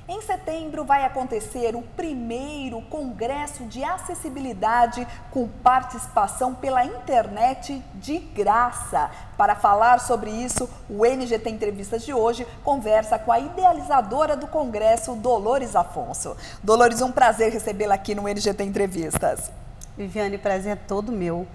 Em setembro vai acontecer o primeiro Congresso de Acessibilidade com participação pela internet de graça. Para falar sobre isso, o NGT Entrevistas de hoje conversa com a idealizadora do Congresso, Dolores Afonso. Dolores, um prazer recebê-la aqui no NGT Entrevistas. Viviane, prazer é todo meu.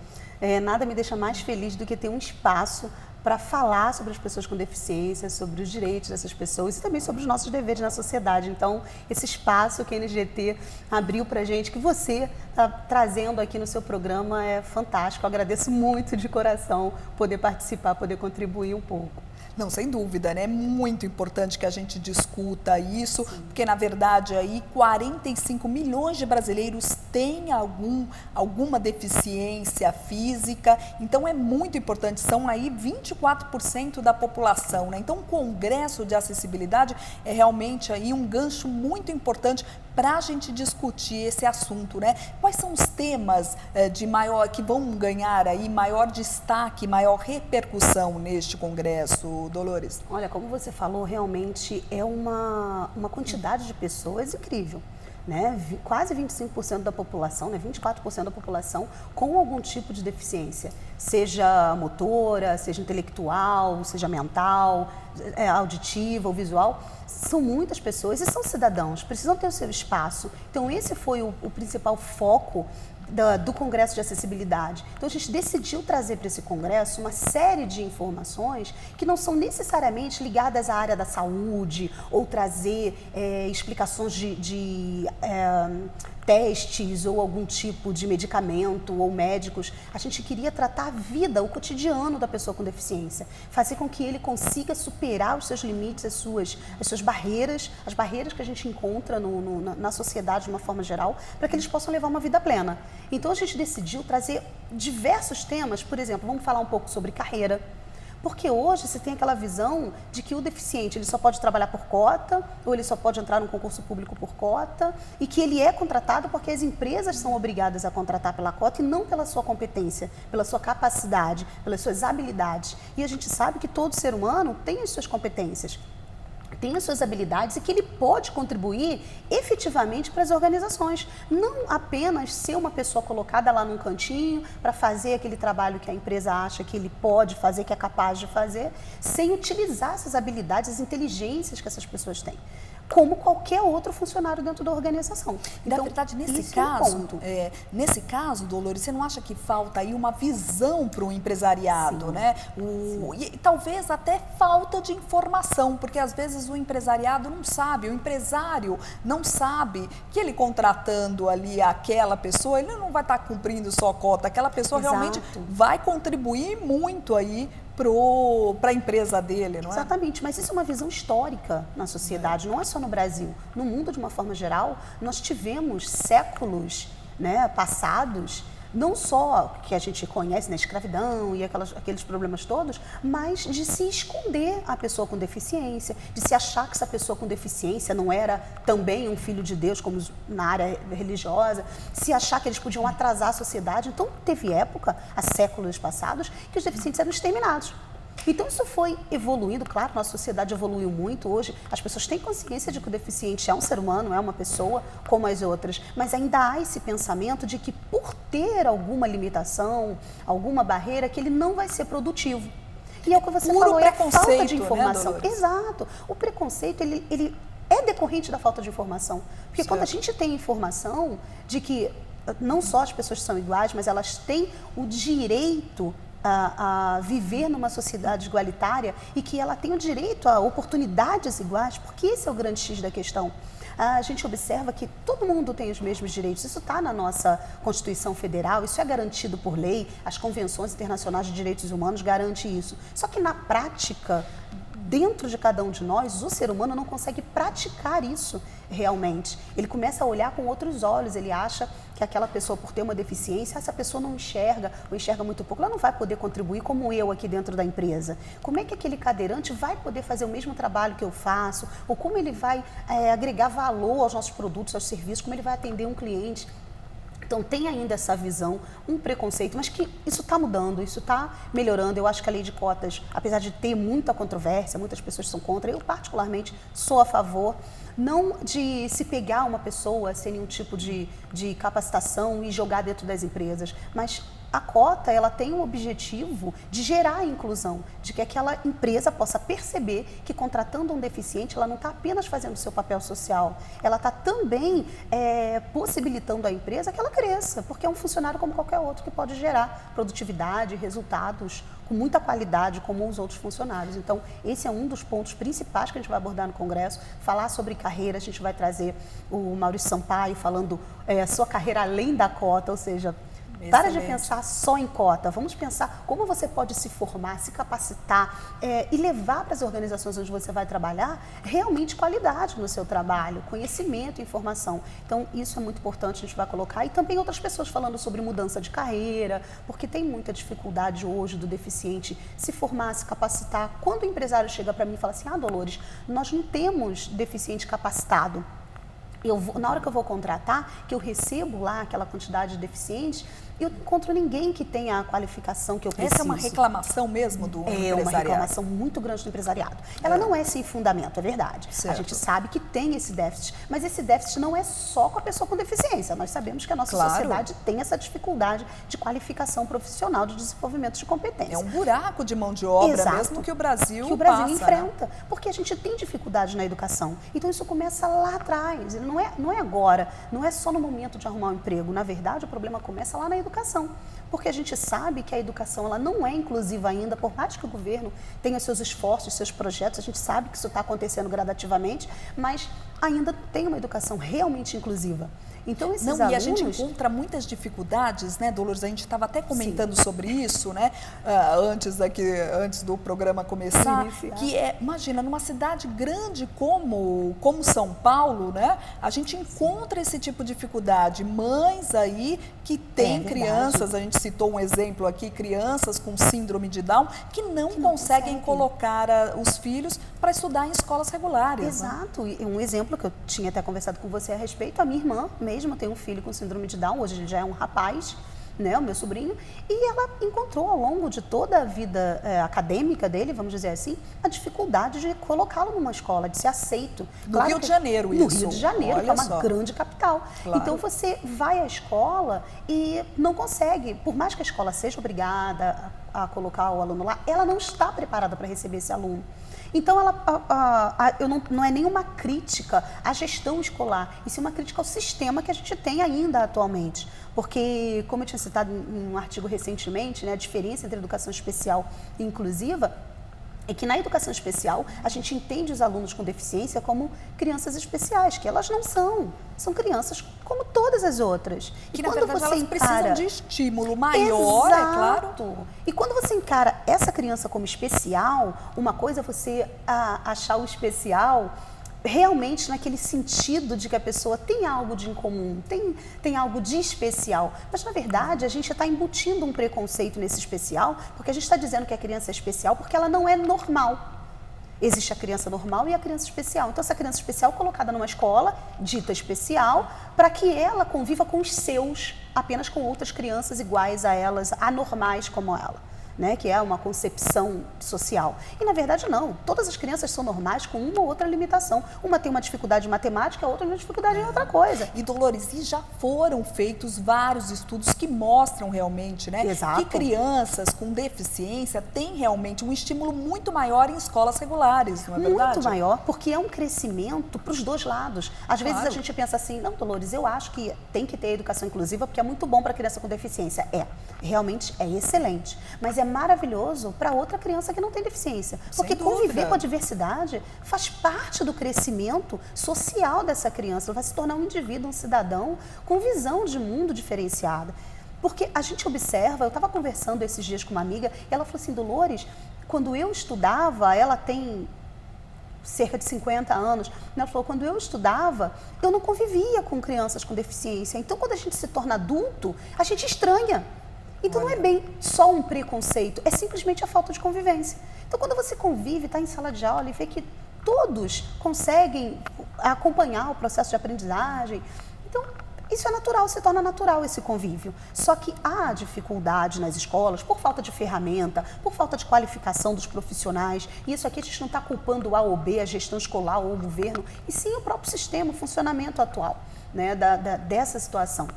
Nada me deixa mais feliz do que ter um espaço para falar sobre as pessoas com deficiência, sobre os direitos dessas pessoas e também sobre os nossos deveres na sociedade. Então, esse espaço que a NGT abriu para a gente, que você está trazendo aqui no seu programa, é fantástico. Eu agradeço muito de coração poder participar, poder contribuir um pouco. Não, sem dúvida, né? É muito importante que a gente discuta isso, porque na verdade aí 45 milhões de brasileiros têm alguma deficiência física, então é muito importante, são aí 24% da população, né? Então o Congresso de Acessibilidade é realmente aí um gancho muito importante para a gente discutir esse assunto, né? Quais são os temas que vão ganhar aí maior destaque, maior repercussão neste Congresso, Dolores? Olha, como você falou, realmente é uma quantidade de pessoas incrível, né? Quase 25% da população, né? 24% da população com algum tipo de deficiência, seja motora, seja intelectual, seja mental, auditiva ou visual. São muitas pessoas e são cidadãos, precisam ter o seu espaço. Então esse foi o principal foco do Congresso de Acessibilidade. Então a gente decidiu trazer para esse congresso uma série de informações que não são necessariamente ligadas à área da saúde ou trazer explicações de testes ou algum tipo de medicamento ou médicos. A gente queria tratar a vida, o cotidiano da pessoa com deficiência, fazer com que ele consiga superar os seus limites, as suas barreiras, as barreiras que a gente encontra na sociedade de uma forma geral, para que eles possam levar uma vida plena. Então a gente decidiu trazer diversos temas, por exemplo, vamos falar um pouco sobre carreira. Porque hoje você tem aquela visão de que o deficiente ele só pode trabalhar por cota, ou ele só pode entrar num concurso público por cota, e que ele é contratado porque as empresas são obrigadas a contratar pela cota e não pela sua competência, pela sua capacidade, pelas suas habilidades. E a gente sabe que todo ser humano tem as suas competências, tem as suas habilidades e que ele pode contribuir efetivamente para as organizações. Não apenas ser uma pessoa colocada lá num cantinho para fazer aquele trabalho que a empresa acha que ele pode fazer, que é capaz de fazer, sem utilizar essas habilidades, as inteligências que essas pessoas têm, como qualquer outro funcionário dentro da organização. Então, na verdade, nesse caso, Dolores, você não acha que falta aí uma visão para o empresariado, sim, né? Sim. E talvez até falta de informação, porque às vezes o empresariado não sabe, o empresário não sabe que ele contratando ali aquela pessoa, ele não vai estar cumprindo só a cota, aquela pessoa Exato. realmente vai contribuir muito aí para a empresa dele, não é? Exatamente, mas isso é uma visão histórica na sociedade, não é só no Brasil. No mundo, de uma forma geral, nós tivemos séculos, né, passados, não só que a gente conhece na escravidão e aqueles problemas todos, mas de se esconder a pessoa com deficiência, de se achar que essa pessoa com deficiência não era também um filho de Deus, como na área religiosa, se achar que eles podiam atrasar a sociedade. Então, teve época, há séculos passados, que os deficientes eram exterminados. Então isso foi evoluindo, claro, nossa sociedade evoluiu muito hoje, as pessoas têm consciência de que o deficiente é um ser humano, é uma pessoa como as outras, mas ainda há esse pensamento de que por ter alguma limitação, alguma barreira, que ele não vai ser produtivo. E é o que você falou, é a falta de informação. Né, exato, o preconceito ele é decorrente da falta de informação, porque quando a gente tem informação de que não só as pessoas são iguais, mas elas têm o direito a viver numa sociedade igualitária e que ela tem o direito a oportunidades iguais, porque esse é o grande X da questão. A gente observa que todo mundo tem os mesmos direitos, isso está na nossa Constituição Federal, isso é garantido por lei, as convenções internacionais de direitos humanos garantem isso. Só que na prática, dentro de cada um de nós, o ser humano não consegue praticar isso realmente. Ele começa a olhar com outros olhos, ele acha que aquela pessoa, por ter uma deficiência, essa pessoa não enxerga, ou enxerga muito pouco, ela não vai poder contribuir como eu aqui dentro da empresa. Como é que aquele cadeirante vai poder fazer o mesmo trabalho que eu faço? Ou como ele vai agregar valor aos nossos produtos, aos serviços, como ele vai atender um cliente? Então, tem ainda essa visão, um preconceito, mas que isso está mudando, isso está melhorando. Eu acho que a lei de cotas, apesar de ter muita controvérsia, muitas pessoas são contra, eu particularmente sou a favor, não de se pegar uma pessoa sem nenhum tipo de capacitação e jogar dentro das empresas, mas a cota, ela tem o objetivo de gerar a inclusão, de que aquela empresa possa perceber que contratando um deficiente, ela não está apenas fazendo o seu papel social, ela está também possibilitando à empresa que ela cresça, porque é um funcionário como qualquer outro que pode gerar produtividade, resultados com muita qualidade, como os outros funcionários. Então, esse é um dos pontos principais que a gente vai abordar no Congresso, falar sobre carreira, a gente vai trazer o Maurício Sampaio falando sua carreira além da cota, ou seja, para de pensar só em cota, vamos pensar como você pode se formar, se capacitar e levar para as organizações onde você vai trabalhar realmente qualidade no seu trabalho, conhecimento, informação. Então, isso é muito importante, a gente vai colocar. E também outras pessoas falando sobre mudança de carreira, porque tem muita dificuldade hoje do deficiente se formar, se capacitar. Quando o empresário chega para mim e fala assim, Dolores, nós não temos deficiente capacitado. Na hora que eu vou contratar, que eu recebo lá aquela quantidade de deficientes, eu não encontro ninguém que tenha a qualificação que eu preciso. Essa é uma reclamação mesmo do empresariado? É uma reclamação muito grande do empresariado. Ela não é sem fundamento, é verdade. Certo. A gente sabe que tem esse déficit, mas esse déficit não é só com a pessoa com deficiência. Nós sabemos que a nossa sociedade tem essa dificuldade de qualificação profissional, de desenvolvimento de competência. É um buraco de mão de obra mesmo que o Brasil passa, enfrenta, né? Porque a gente tem dificuldade na educação. Então isso começa lá atrás, não é agora, não é só no momento de arrumar um emprego. Na verdade, o problema começa lá na educação. Porque a gente sabe que a educação ela não é inclusiva ainda, por mais que o governo tenha seus esforços, seus projetos, a gente sabe que isso está acontecendo gradativamente, mas ainda tem uma educação realmente inclusiva. Então, esses alunos... E a gente encontra muitas dificuldades, né, Dolores? A gente estava até comentando sobre isso, né, antes do programa começar, que imagina, numa cidade grande como São Paulo, né, a gente encontra esse tipo de dificuldade. Mães aí que têm crianças, a gente citou um exemplo aqui, crianças com síndrome de Down, que não conseguem colocar os filhos para estudar em escolas regulares. Exato. Né? E um exemplo que eu tinha até conversado com você a respeito, a minha irmã mesmo tem um filho com síndrome de Down, hoje ele já é um rapaz, né, o meu sobrinho, e ela encontrou ao longo de toda a vida acadêmica dele, vamos dizer assim, a dificuldade de colocá-lo numa escola, de ser aceito. No Rio de Janeiro, isso. No Rio de Janeiro, que é uma grande capital. Claro. Então você vai à escola e não consegue, por mais que a escola seja obrigada a colocar o aluno lá, ela não está preparada para receber esse aluno. Então, não é nenhuma crítica à gestão escolar, isso é uma crítica ao sistema que a gente tem ainda atualmente. Porque, como eu tinha citado em um artigo recentemente, né, a diferença entre educação especial e inclusiva é que na educação especial a gente entende os alunos com deficiência como crianças especiais, que elas não são. São crianças como todas as outras. Que, na verdade, elas precisam de estímulo maior, exato, é claro. E quando você encara essa criança como especial, uma coisa é você achar o especial realmente naquele sentido de que a pessoa tem algo de incomum, tem algo de especial. Mas, na verdade, a gente está embutindo um preconceito nesse especial, porque a gente está dizendo que a criança é especial porque ela não é normal. Existe a criança normal e a criança especial. Então, essa criança especial é colocada numa escola dita especial para que ela conviva com os seus, apenas com outras crianças iguais a elas, anormais como ela. Né, que é uma concepção social. E, na verdade, não. Todas as crianças são normais com uma ou outra limitação. Uma tem uma dificuldade em matemática, a outra tem uma dificuldade em outra coisa. E, Dolores, e já foram feitos vários estudos que mostram realmente, né, que crianças com deficiência têm realmente um estímulo muito maior em escolas regulares, não é verdade? Muito maior, porque é um crescimento para os dois lados. Às vezes a gente pensa assim, não, Dolores, eu acho que tem que ter educação inclusiva porque é muito bom para a criança com deficiência. Realmente é excelente. Mas é maravilhoso para outra criança que não tem deficiência. Porque conviver com a diversidade faz parte do crescimento social dessa criança. Ela vai se tornar um indivíduo, um cidadão com visão de mundo diferenciada. Porque a gente observa, eu estava conversando esses dias com uma amiga, e ela falou assim, Dolores, quando eu estudava, ela tem cerca de 50 anos, ela falou, quando eu estudava, eu não convivia com crianças com deficiência. Então, quando a gente se torna adulto, a gente estranha. Então, não é bem só um preconceito, é simplesmente a falta de convivência. Então, quando você convive, está em sala de aula e vê que todos conseguem acompanhar o processo de aprendizagem, então, Isso é natural, se torna natural esse convívio. Só que há dificuldade nas escolas por falta de ferramenta, por falta de qualificação dos profissionais. E isso aqui a gente não está culpando o A ou B, a gestão escolar ou o governo, e sim o próprio sistema, o funcionamento atual, né, dessa situação.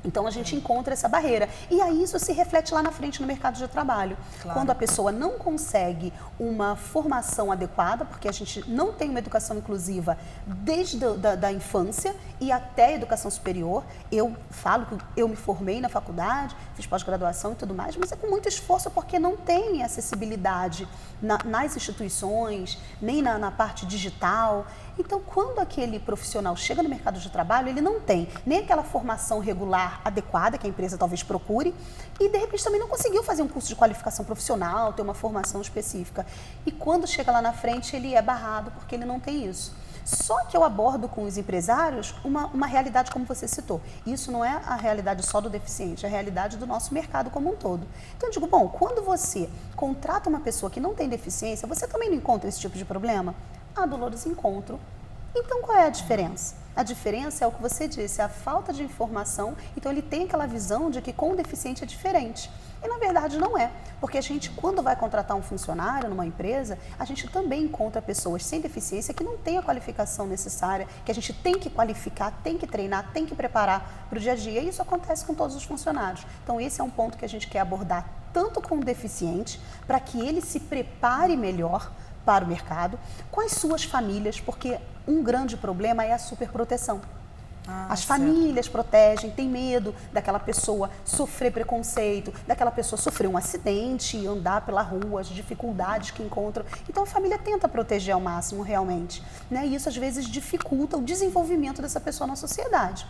Então, a gente encontra essa barreira. E aí, isso se reflete lá na frente no mercado de trabalho. Claro. Quando a pessoa não consegue uma formação adequada, porque a gente não tem uma educação inclusiva desde da infância e até a educação superior. Eu falo que eu me formei na faculdade, fiz pós-graduação e tudo mais, mas é com muito esforço porque não tem acessibilidade nas instituições, nem na parte digital. Então, quando aquele profissional chega no mercado de trabalho, ele não tem nem aquela formação regular adequada que a empresa talvez procure e, de repente, também não conseguiu fazer um curso de qualificação profissional, ter uma formação específica. E quando chega lá na frente, ele é barrado porque ele não tem isso. Só que eu abordo com os empresários uma realidade como você citou. Isso não é a realidade só do deficiente, é a realidade do nosso mercado como um todo. Então eu digo, bom, quando você contrata uma pessoa que não tem deficiência, você também não encontra esse tipo de problema? Ah, Dolores, encontro. Então qual é a diferença? A diferença é o que você disse, a falta de informação. Então ele tem aquela visão de que com o deficiente é diferente. E na verdade não é, porque a gente quando vai contratar um funcionário numa empresa, a gente também encontra pessoas sem deficiência que não têm a qualificação necessária, que a gente tem que qualificar, tem que treinar, tem que preparar para o dia a dia. E isso acontece com todos os funcionários. Então esse é um ponto que a gente quer abordar tanto com o deficiente, para que ele se prepare melhor para o mercado, com as suas famílias, porque um grande problema é a superproteção. As famílias protegem, têm medo daquela pessoa sofrer preconceito, daquela pessoa sofrer um acidente, andar pela rua, as dificuldades que encontram. Então a família tenta proteger ao máximo realmente, né? E isso às vezes dificulta o desenvolvimento dessa pessoa na sociedade.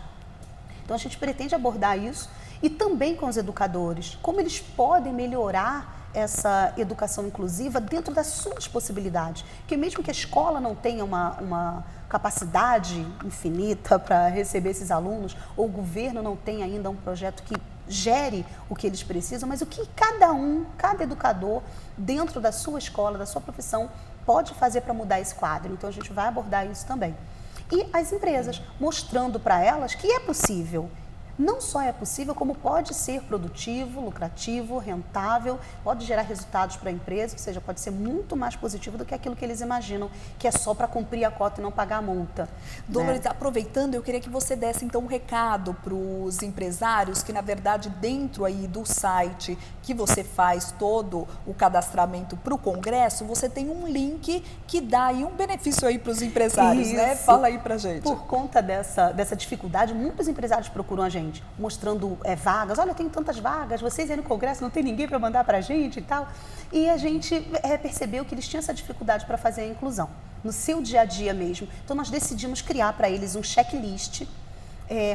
Então a gente pretende abordar isso e também com os educadores, como eles podem melhorar essa educação inclusiva dentro das suas possibilidades. Porque mesmo que a escola não tenha uma capacidade infinita para receber esses alunos, ou o governo não tenha ainda um projeto que gere o que eles precisam, mas o que cada educador, dentro da sua escola, da sua profissão, pode fazer para mudar esse quadro. Então a gente vai abordar isso também. E as empresas, mostrando para elas que é possível. Não só é possível, como pode ser produtivo, lucrativo, rentável, pode gerar resultados para a empresa, ou seja, pode ser muito mais positivo do que aquilo que eles imaginam, que é só para cumprir a cota e não pagar a multa. Dolores, né? Aproveitando, eu queria que você desse então um recado para os empresários que, na verdade, dentro aí do site que você faz todo o cadastramento para o Congresso, você tem um link que dá aí um benefício aí para os empresários, né? Fala aí para gente. Por conta dessa dificuldade, muitos empresários procuram a gente, mostrando vagas. Olha, eu tenho tantas vagas, vocês aí no Congresso não tem ninguém para mandar para a gente e tal. E a gente percebeu que eles tinham essa dificuldade para fazer a inclusão, no seu dia a dia mesmo. Então, nós decidimos criar para eles um checklist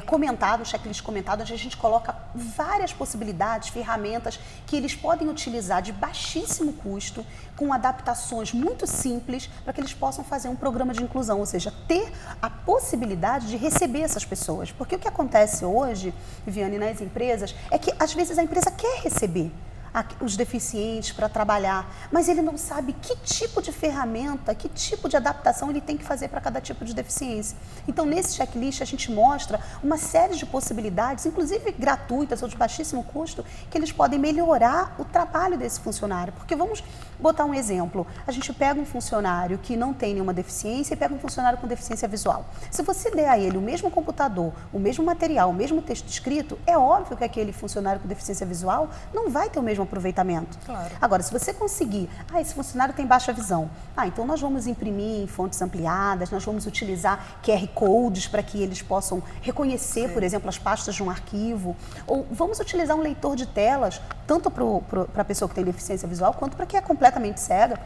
comentado, um checklist comentado, onde a gente coloca várias possibilidades, ferramentas que eles podem utilizar de baixíssimo custo, com adaptações muito simples, para que eles possam fazer um programa de inclusão, ou seja, ter a possibilidade de receber essas pessoas. Porque o que acontece hoje, Viviane, nas empresas, é que às vezes a empresa quer receber os deficientes para trabalhar, mas ele não sabe que tipo de ferramenta, que tipo de adaptação ele tem que fazer para cada tipo de deficiência. Então, nesse checklist, a gente mostra uma série de possibilidades, inclusive gratuitas ou de baixíssimo custo, que eles podem melhorar o trabalho desse funcionário. Porque vamos botar um exemplo, a gente pega um funcionário que não tem nenhuma deficiência e pega um funcionário com deficiência visual. Se você der a ele o mesmo computador, o mesmo material, o mesmo texto escrito, é óbvio que aquele funcionário com deficiência visual não vai ter o mesmo aproveitamento. Claro. Agora, se você conseguir, esse funcionário tem baixa visão, então nós vamos imprimir em fontes ampliadas, nós vamos utilizar QR Codes para que eles possam reconhecer, por exemplo, as pastas de um arquivo, ou vamos utilizar um leitor de telas, tanto para a pessoa que tem deficiência visual, quanto para quem é completamente cega.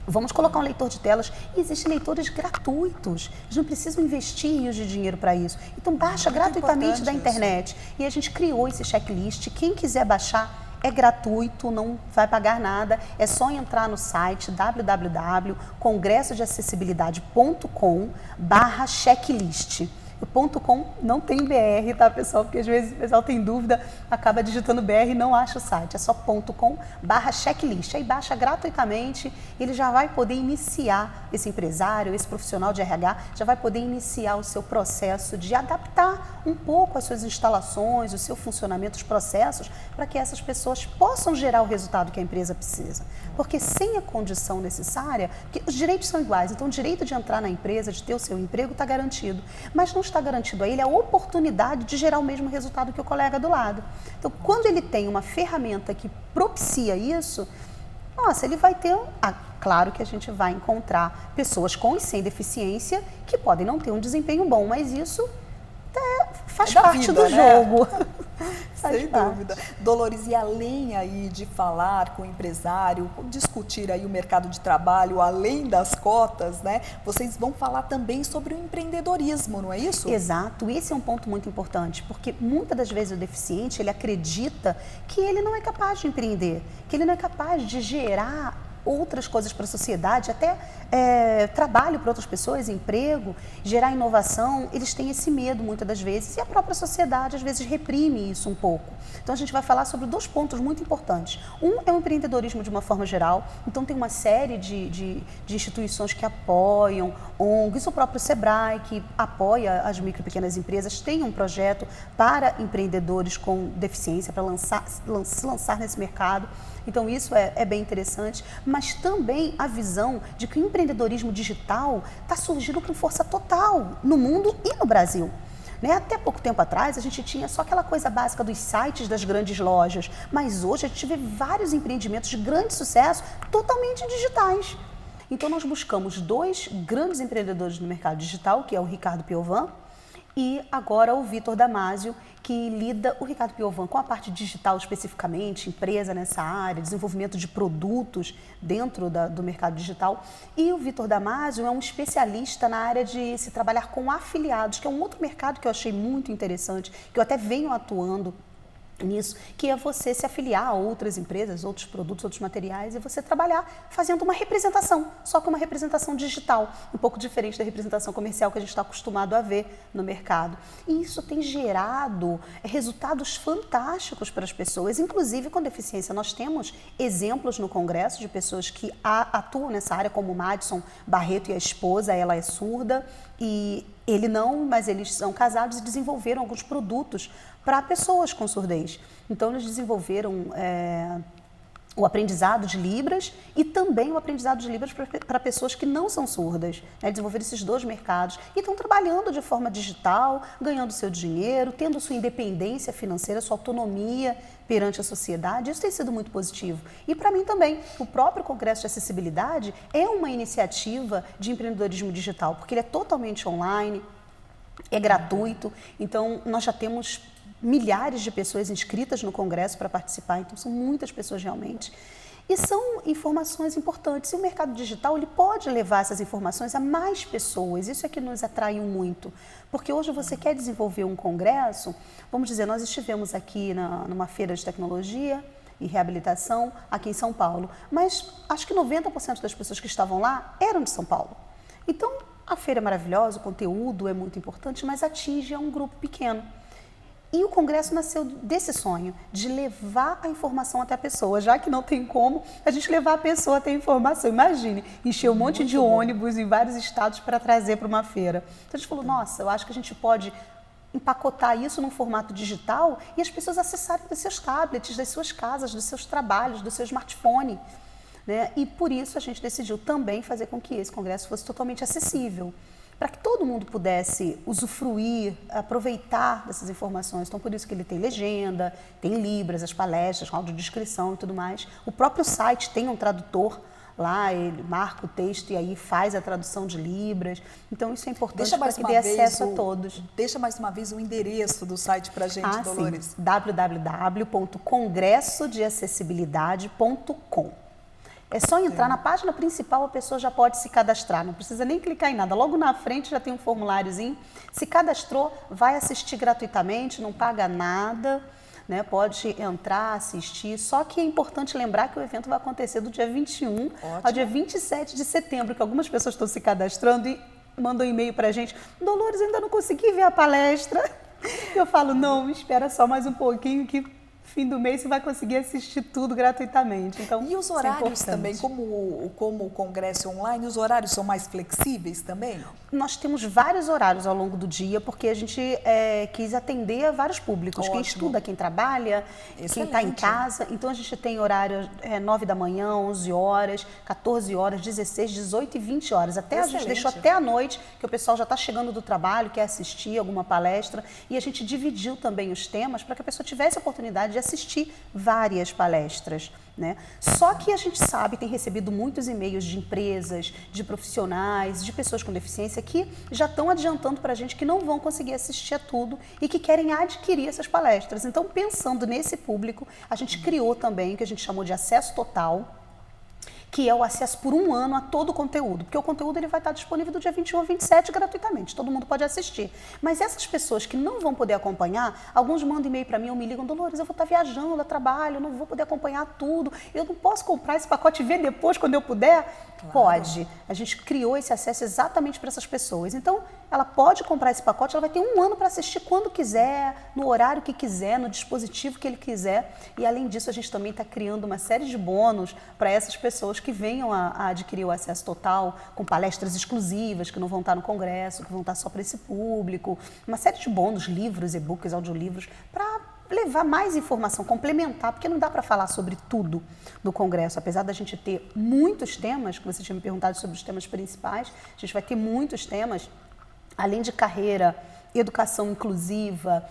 Vamos colocar um leitor de telas e existem leitores gratuitos. Eles não precisam investir rios de dinheiro para isso. Então, baixa gratuitamente da internet. E a gente criou esse checklist. Quem quiser baixar, é gratuito, não vai pagar nada. É só entrar no site www.congressodeacessibilidade.com/checklist. O .com não tem BR, tá, pessoal? Porque às vezes o pessoal tem dúvida, acaba digitando BR e não acha o site. É só .com/checklist. Aí baixa gratuitamente, ele já vai poder iniciar, esse empresário, esse profissional de RH, já vai poder iniciar o seu processo de adaptar um pouco as suas instalações, o seu funcionamento, os processos, para que essas pessoas possam gerar o resultado que a empresa precisa. Porque sem a condição necessária, porque os direitos são iguais, então o direito de entrar na empresa, de ter o seu emprego, está garantido. Mas não está garantido a ele a oportunidade de gerar o mesmo resultado que o colega do lado. Então, quando ele tem uma ferramenta que propicia isso, nossa, ele vai ter... Claro que a gente vai encontrar pessoas com e sem deficiência que podem não ter um desempenho bom, mas isso faz parte vida, do né? jogo. Sem dúvida. Dolores, e além aí de falar com o empresário, discutir aí o mercado de trabalho, além das cotas, né? Vocês vão falar também sobre o empreendedorismo, não é isso? Exato. Esse é um ponto muito importante, porque muitas das vezes o deficiente, ele acredita que ele não é capaz de empreender, que ele não é capaz de gerar outras coisas para a sociedade, até trabalho para outras pessoas, emprego, gerar inovação. Eles têm esse medo muitas das vezes e a própria sociedade às vezes reprime isso um pouco. Então a gente vai falar sobre 2 pontos muito importantes. Um é o empreendedorismo de uma forma geral, então tem uma série de instituições que apoiam, ONGs, o próprio Sebrae, que apoia as micro e pequenas empresas, tem um projeto para empreendedores com deficiência, para se lançar nesse mercado. Então isso é bem interessante, mas também a visão de que o empreendedorismo digital está surgindo com força total no mundo e no Brasil. Né? Até pouco tempo atrás a gente tinha só aquela coisa básica dos sites das grandes lojas, mas hoje a gente vê vários empreendimentos de grande sucesso totalmente digitais. Então nós buscamos 2 grandes empreendedores no mercado digital, que é o Ricardo Piovan e agora o Vitor Damasio, que lida o Ricardo Piovan com a parte digital especificamente, empresa nessa área, desenvolvimento de produtos dentro do mercado digital. E o Vitor Damasio é um especialista na área de se trabalhar com afiliados, que é um outro mercado que eu achei muito interessante, que eu até venho atuando nisso, que é você se afiliar a outras empresas, outros produtos, outros materiais e você trabalhar fazendo uma representação, só que uma representação digital, um pouco diferente da representação comercial que a gente está acostumado a ver no mercado. E isso tem gerado resultados fantásticos para as pessoas, inclusive com deficiência. Nós temos exemplos no Congresso de pessoas que atuam nessa área, como o Madison Barreto e a esposa, ela é surda e ele não, mas eles são casados e desenvolveram alguns produtos para pessoas com surdez. Então, eles desenvolveram o aprendizado de Libras e também o aprendizado de Libras para pessoas que não são surdas. Né? Desenvolveram esses 2 mercados e estão trabalhando de forma digital, ganhando seu dinheiro, tendo sua independência financeira, sua autonomia perante a sociedade. Isso tem sido muito positivo. E para mim também, o próprio Congresso de Acessibilidade é uma iniciativa de empreendedorismo digital, porque ele é totalmente online, é gratuito, então nós já temos milhares de pessoas inscritas no Congresso para participar, então são muitas pessoas realmente. E são informações importantes. E o mercado digital ele pode levar essas informações a mais pessoas. Isso é que nos atraiu muito. Porque hoje você quer desenvolver um congresso, vamos dizer, nós estivemos aqui numa feira de tecnologia e reabilitação aqui em São Paulo, mas acho que 90% das pessoas que estavam lá eram de São Paulo. Então, a feira é maravilhosa, o conteúdo é muito importante, mas atinge a um grupo pequeno. E o Congresso nasceu desse sonho, de levar a informação até a pessoa, já que não tem como a gente levar a pessoa até a informação. Imagine, encher um monte de ônibus em vários estados para trazer para uma feira. Então a gente falou, nossa, eu acho que a gente pode empacotar isso num formato digital e as pessoas acessarem dos seus tablets, das suas casas, dos seus trabalhos, do seu smartphone. Né? E por isso a gente decidiu também fazer com que esse congresso fosse totalmente acessível, para que todo mundo pudesse usufruir, aproveitar dessas informações. Então, por isso que ele tem legenda, tem Libras, as palestras, audiodescrição e tudo mais. O próprio site tem um tradutor lá, ele marca o texto e aí faz a tradução de Libras. Então, isso é importante para que dê acesso a todos. Deixa mais uma vez o endereço do site para a gente, Dolores. Sim. www.congressodeacessibilidade.com. É só entrar na página principal, a pessoa já pode se cadastrar, não precisa nem clicar em nada. Logo na frente já tem um formuláriozinho. Se cadastrou, vai assistir gratuitamente, não paga nada, né? Pode entrar, assistir. Só que é importante lembrar que o evento vai acontecer do dia 21 ao dia 27 de setembro, que algumas pessoas estão se cadastrando e mandam um e-mail pra gente, Dolores, ainda não consegui ver a palestra. Eu falo, não, espera só mais um pouquinho que fim do mês você vai conseguir assistir tudo gratuitamente. Então, e os horários também, como o congresso online, os horários são mais flexíveis também? Nós temos vários horários ao longo do dia, porque a gente quis atender a vários públicos. Ótimo. Quem estuda, quem trabalha, quem está em casa. Então, a gente tem horário 9 da manhã, 11 horas, 14 horas, 16, 18 e 20 horas. Até a gente deixou até a noite, que o pessoal já está chegando do trabalho, quer assistir alguma palestra. E a gente dividiu também os temas para que a pessoa tivesse a oportunidade de assistir várias palestras, né? Só que a gente sabe, tem recebido muitos e-mails de empresas, de profissionais, de pessoas com deficiência que já estão adiantando para a gente que não vão conseguir assistir a tudo e que querem adquirir essas palestras. Então, pensando nesse público, a gente criou também o que a gente chamou de acesso total, que é o acesso por 1 ano a todo o conteúdo, porque o conteúdo ele vai estar disponível do dia 21 ao 27 gratuitamente, todo mundo pode assistir. Mas essas pessoas que não vão poder acompanhar, alguns mandam e-mail para mim ou me ligam, Dolores, eu vou estar viajando a trabalho, eu não vou poder acompanhar tudo, eu não posso comprar esse pacote e ver depois quando eu puder? Claro. Pode. A gente criou esse acesso exatamente para essas pessoas. Então, ela pode comprar esse pacote, ela vai ter 1 ano para assistir quando quiser, no horário que quiser, no dispositivo que ele quiser. E, além disso, a gente também está criando uma série de bônus para essas pessoas que venham a adquirir o acesso total, com palestras exclusivas, que não vão estar no congresso, que vão estar só para esse público. Uma série de bônus, livros, e-books, audiolivros, para levar mais informação, complementar, porque não dá para falar sobre tudo no congresso. Apesar da gente ter muitos temas, que você tinha me perguntado sobre os temas principais, a gente vai ter muitos temas, além de carreira, educação inclusiva,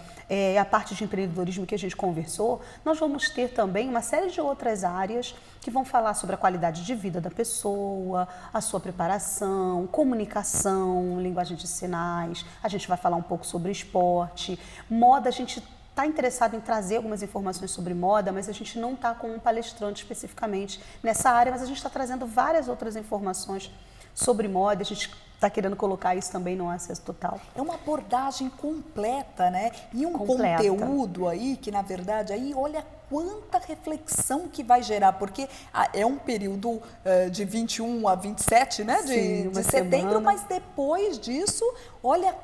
a parte de empreendedorismo que a gente conversou, nós vamos ter também uma série de outras áreas que vão falar sobre a qualidade de vida da pessoa, a sua preparação, comunicação, linguagem de sinais, a gente vai falar um pouco sobre esporte, moda, a gente está interessado em trazer algumas informações sobre moda, mas a gente não está com um palestrante especificamente nessa área, mas a gente está trazendo várias outras informações sobre moda, a gente está querendo colocar isso também no acesso total. É uma abordagem completa, né? E um completa. Conteúdo aí que, na verdade, aí olha quanta reflexão que vai gerar, porque é um período de 21 a 27, né? Sim, de setembro, mas depois disso, olha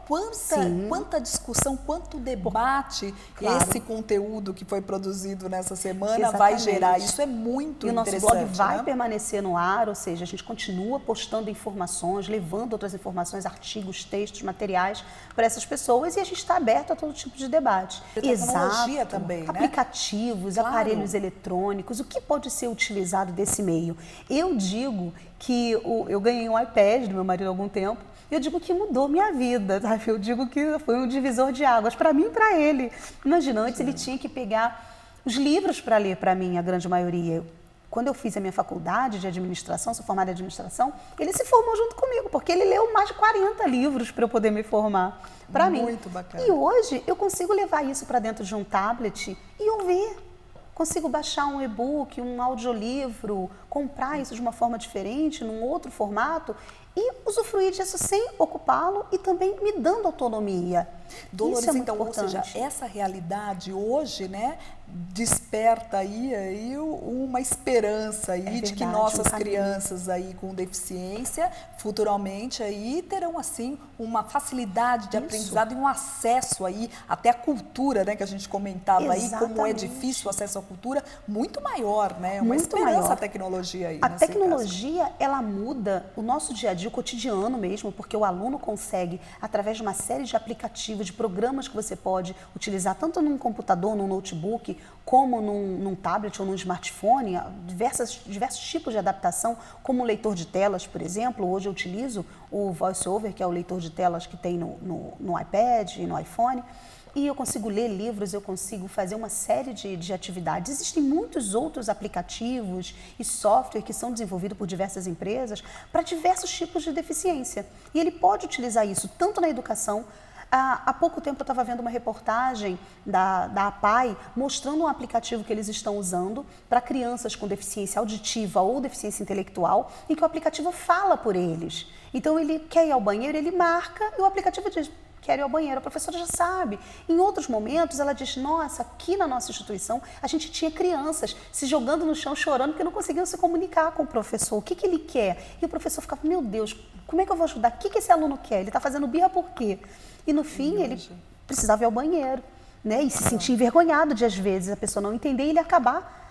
quanta discussão, quanto debate esse conteúdo que foi produzido nessa semana vai gerar. Isso é muito interessante. E o nosso blog vai permanecer no ar, ou seja, a gente continua postando informações, levando outras informações, artigos, textos, materiais para essas pessoas e a gente está aberto a todo tipo de debate. Tecnologia também, né? Aplicativos, aparelhos eletrônicos, o que pode ser utilizado desse meio? Eu digo que eu ganhei um iPad do meu marido há algum tempo, eu digo que mudou minha vida, sabe? Eu digo que foi um divisor de águas para mim e para ele. Imagina, antes ele tinha que pegar os livros para ler para mim, a grande maioria. Quando eu fiz a minha faculdade de administração, sou formada em administração, ele se formou junto comigo, porque ele leu mais de 40 livros para eu poder me formar para mim. Muito bacana. E hoje eu consigo levar isso para dentro de um tablet e ouvir. Consigo baixar um e-book, um audiolivro, comprar isso de uma forma diferente, num outro formato e usufruir disso sem ocupá-lo e também me dando autonomia. Dolores, isso é muito então, importante. Ou seja, essa realidade hoje, né, desperta aí uma esperança aí verdade, de que nossas crianças aí com deficiência futuramente aí terão assim uma facilidade de aprendizado e um acesso aí até a cultura, né, que a gente comentava aí, como é difícil o acesso à cultura, muito maior, né? Uma esperança a tecnologia aí. A tecnologia, ela muda o nosso dia a dia, o cotidiano mesmo, porque o aluno consegue, através de uma série de aplicativos, de programas que você pode utilizar, tanto num computador, num notebook, como num tablet ou num smartphone, diversos tipos de adaptação, como o leitor de telas, por exemplo. Hoje eu utilizo o VoiceOver, que é o leitor de telas que tem no iPad e no iPhone, e eu consigo ler livros, eu consigo fazer uma série de atividades. Existem muitos outros aplicativos e software que são desenvolvidos por diversas empresas para diversos tipos de deficiência. E ele pode utilizar isso tanto na educação. Há pouco tempo eu estava vendo uma reportagem da APAE mostrando um aplicativo que eles estão usando para crianças com deficiência auditiva ou deficiência intelectual, em que o aplicativo fala por eles. Então ele quer ir ao banheiro, ele marca e o aplicativo diz: quero ir ao banheiro. A professora já sabe. Em outros momentos, ela diz, nossa, aqui na nossa instituição, a gente tinha crianças se jogando no chão, chorando, porque não conseguiam se comunicar com o professor. O que ele quer? E o professor ficava, meu Deus, como é que eu vou ajudar? O que esse aluno quer? Ele está fazendo birra por quê? E no fim, ele precisava ir ao banheiro, né? E se sentir envergonhado de, às vezes, a pessoa não entender e ele acabar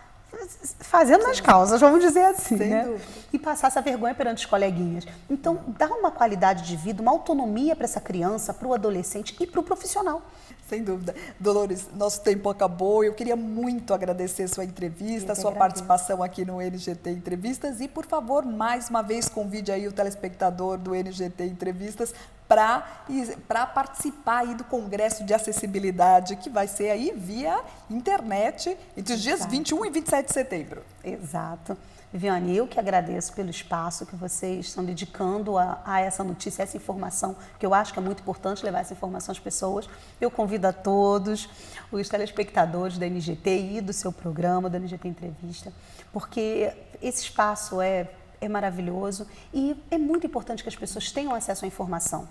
fazendo nas causas, vamos dizer assim, né? E passar essa vergonha perante os coleguinhas. Então, dá uma qualidade de vida, uma autonomia para essa criança, para o adolescente e para o profissional. Sem dúvida. Dolores, nosso tempo acabou. Eu queria muito agradecer sua entrevista, a sua participação aqui no NGT Entrevistas e, por favor, mais uma vez, convide aí o telespectador do NGT Entrevistas para participar aí do Congresso de Acessibilidade, que vai ser aí via internet entre os dias 21 e 27 de setembro. Exato. Viviane, eu que agradeço pelo espaço que vocês estão dedicando a essa notícia, a essa informação, que eu acho que é muito importante levar essa informação às pessoas. Eu convido a todos os telespectadores da NGT e do seu programa, da NGT Entrevista, porque esse espaço é maravilhoso e é muito importante que as pessoas tenham acesso à informação.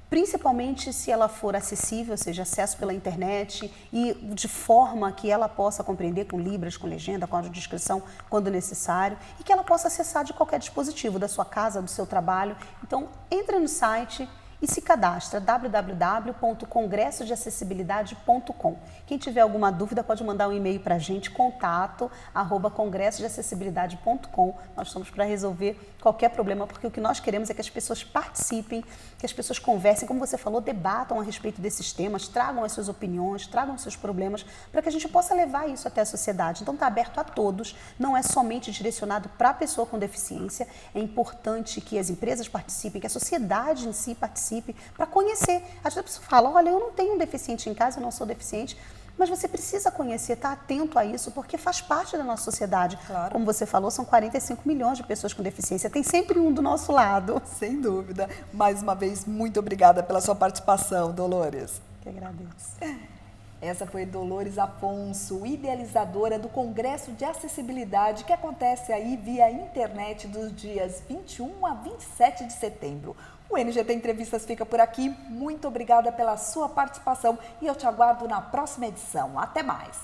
Principalmente se ela for acessível, ou seja, acesso pela internet e de forma que ela possa compreender com libras, com legenda, com audiodescrição, quando necessário, e que ela possa acessar de qualquer dispositivo, da sua casa, do seu trabalho. Então, entre no site e se cadastra, www.congressodeacessibilidade.com. Quem tiver alguma dúvida pode mandar um e-mail para a gente, contato@congressodeacessibilidade.com. Nós estamos para resolver qualquer problema, porque o que nós queremos é que as pessoas participem, que as pessoas conversem, como você falou, debatam a respeito desses temas, tragam as suas opiniões, tragam os seus problemas, para que a gente possa levar isso até a sociedade. Então está aberto a todos, não é somente direcionado para a pessoa com deficiência, é importante que as empresas participem, que a sociedade em si participe, para conhecer. Às vezes a pessoa fala, olha, eu não tenho um deficiente em casa, eu não sou deficiente, mas você precisa conhecer, estar atento a isso, porque faz parte da nossa sociedade. Claro. Como você falou, são 45 milhões de pessoas com deficiência, tem sempre um do nosso lado. Sem dúvida. Mais uma vez, muito obrigada pela sua participação, Dolores. Que agradeço. Essa foi Dolores Afonso, idealizadora do Congresso de Acessibilidade, que acontece aí via internet dos dias 21 a 27 de setembro. O NGT Entrevistas fica por aqui. Muito obrigada pela sua participação e eu te aguardo na próxima edição. Até mais!